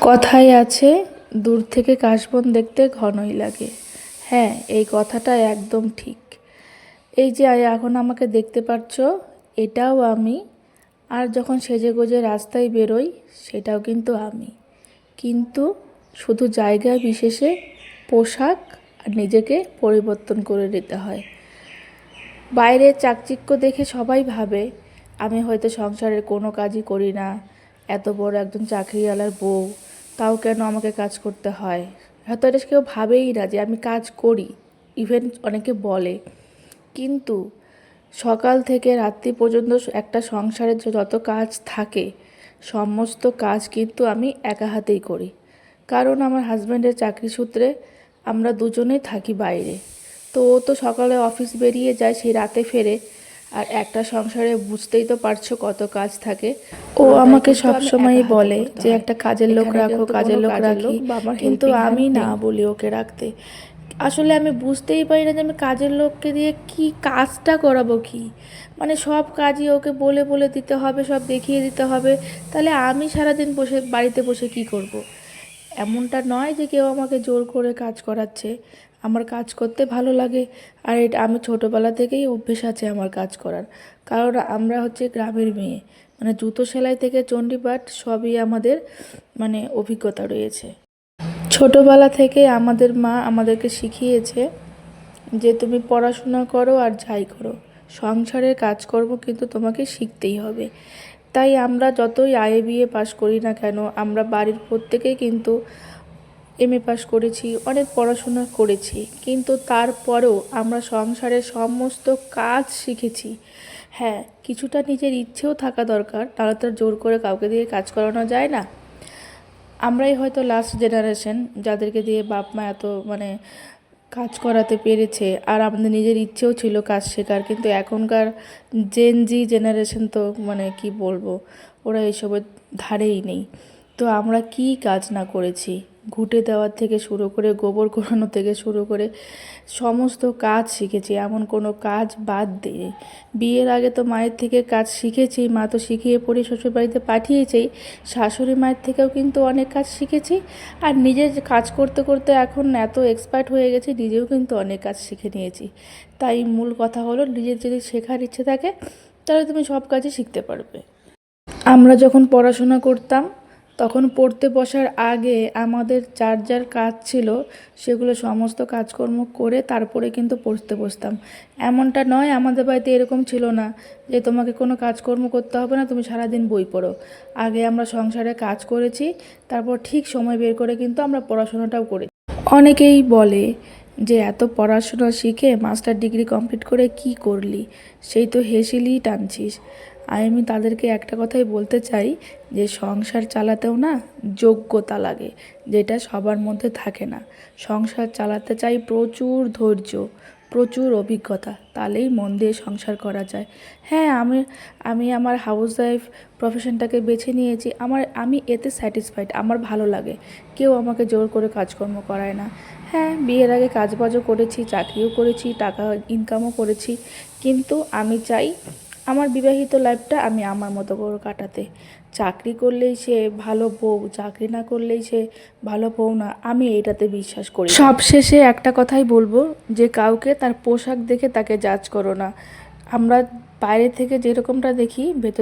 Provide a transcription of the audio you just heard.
কথায় আছে, দূর থেকে কাশবন দেখতে ঘনই লাগে। হ্যাঁ, এই কথাটা একদম ঠিক। এই যে এখন আমাকে দেখতে পাচ্ছ, এটাও আমি। আর যখন সেজেগুজে রাস্তায় বেরোই, সেটাও কিন্তু আমি। কিন্তু শুধু জায়গা বিশেষে পোশাক আর নিজেকে পরিবর্তন করে নিতে হয়। বাইরের চাকচিক্য দেখে সবাই ভাবে আমি হয়তো সংসারের কোনো কাজই করি না, এত বড় একজন চাকরিওয়ালার বউ, তাও কেন আমাকে কাজ করতে হয়। হয়তো এটা কেউ ভাবেই না যে আমি কাজ করি, ইভেন অনেকে বলে। কিন্তু সকাল থেকে রাত্রি পর্যন্ত একটা সংসারের যত কাজ থাকে, সমস্ত কাজ কিন্তু আমি একা হাতেই করি। কারণ আমার হাজব্যান্ডের চাকরি সূত্রে আমরা দুজনেই থাকি বাইরে। তো ও তো সকালে অফিস বেরিয়ে যায়, সেই রাতে ফেরে। আর একটা সংসারে বুঝতেই তো পারছো কত কাজ থাকে। ও আমাকে সবসময়ই বলে যে একটা কাজের লোক রাখো, কাজের লোক রাখি, কিন্তু আমি না বলি ওকে রাখতে। আসলে আমি বুঝতেই পারি না যে আমি কাজের লোককে দিয়ে কি কাজটা করাবো। কি মানে সব কাজই ওকে বলে বলে দিতে হবে, সব দেখিয়ে দিতে হবে। তাহলে আমি সারাদিন বসে বাড়িতে বসে কি করব। এমনটা নয় যে কেউ আমাকে জোর করে কাজ করাচ্ছে। আমার কাজ করতে ভালো লাগে। আর এটা আমি ছোটোবেলা থেকেই অভ্যেস আছে আমার কাজ করার। কারণ আমরা হচ্ছে গ্রামের মেয়ে, মানে জুতো সেলাই থেকে চণ্ডীপাঠ সবই আমাদের মানে অভিজ্ঞতা রয়েছে। ছোটোবেলা থেকে আমাদের মা আমাদেরকে শিখিয়েছে যে তুমি পড়াশোনা করো আর যাই করো, সংসারের কাজকর্ম কিন্তু তোমাকে শিখতেই হবে। তাই আমরা যতই আইএ বিএ পাশ করি না কেন, আমরা বাড়ির প্রত্যেকেই কিন্তু এমএ পাস করেছি, অনেক পড়াশোনা করেছি, কিন্তু তারপরেও আমরা সংসারের সমস্ত কাজ শিখেছি। হ্যাঁ, কিছুটা নিজের ইচ্ছেও থাকা দরকার, তাহলে তো জোর করে কাউকে দিয়ে কাজ করানো যায় না। আমরাই হয়তো লাস্ট জেনারেশন যাদেরকে দিয়ে বাপ মা এত মানে কাজ করাতে পেরেছে। আর আমাদের নিজের ইচ্ছেও ছিল কাজ শেখার, কিন্তু এখনকার জেনজি জেনারেশন তো মানে কি বলবো, ওরা এসবের ধারেই নেই। তো আমরা কি কাজ না করেছি, ঘুঁটে দেওয়ার থেকে শুরু করে গোবর কোরানো থেকে শুরু করে সমস্ত কাজ শিখেছি, এমন কোনো কাজ বাদ দিই। বিয়ের আগে তো মায়ের থেকে কাজ শিখেছি, মা তো শিখিয়ে পড়ে শ্বশুরবাড়িতে পাঠিয়েছেই। শাশুড়ি মায়ের থেকেও কিন্তু অনেক কাজ শিখেছি। আর নিজের কাজ করতে করতে এখন এত এক্সপার্ট হয়ে গেছি, নিজেও কিন্তু অনেক কাজ শিখে নিয়েছি। তাই মূল কথা হলো, নিজের যদি শেখার ইচ্ছে থাকে তাহলে তুমি সব কাজই শিখতে পারবে। আমরা যখন পড়াশোনা করতাম, তখন পড়তে বসার আগে আমাদের যার যার কাজ ছিল সেগুলো সমস্ত কাজকর্ম করে তারপরে কিন্তু পড়তে বসতাম। এমনটা নয়, আমাদের বাড়িতে এরকম ছিল না যে তোমাকে কোনো কাজকর্ম করতে হবে না, তুমি সারাদিন বই পড়ো। আগে আমরা সংসারে কাজ করেছি, তারপর ঠিক সময় বের করে কিন্তু আমরা পড়াশোনাটাও করেছি। অনেকেই বলে যে এত পড়াশোনা শিখে মাস্টার ডিগ্রি কমপ্লিট করে কি করলি, সেই তো হেসেলেই টানছিস। আমি তাদেরকে একটা কথাই বলতে চাই যে সংসার চালাতেও না যোগ্যতা লাগে, যেটা সবার মধ্যে থাকে না। সংসার চালাতে চাই প্রচুর ধৈর্য, প্রচুর অভিজ্ঞতা, তাহলেই মন দিয়ে সংসার করা যায়। হ্যাঁ, আমি আমি আমার হাউস ওয়াইফ প্রফেশনটাকে বেছে নিয়েছি, আমি এতে স্যাটিসফাইড, আমার ভালো লাগে। কেউ আমাকে জোর করে কাজকর্ম করায় না। হ্যাঁ, বিয়ের আগে কাজবাজও করেছি, চাকরিও করেছি, টাকা ইনকামও করেছি, কিন্তু আমি চাই আমার বিবাহিত লাইফটা আমি আমার মতো করে কাটাতে। চাকরি করলেই সে ভালো বউ, চাকরি না করলেই সে ভালো বউ না, আমি এইটাতে বিশ্বাস করি। সবশেষে একটা কথাই বলবো যে কাউকে তার পোশাক দেখে তাকে জাজ করো না। আমরা বাইরে থেকে যেরকমটা দেখি, ভেতর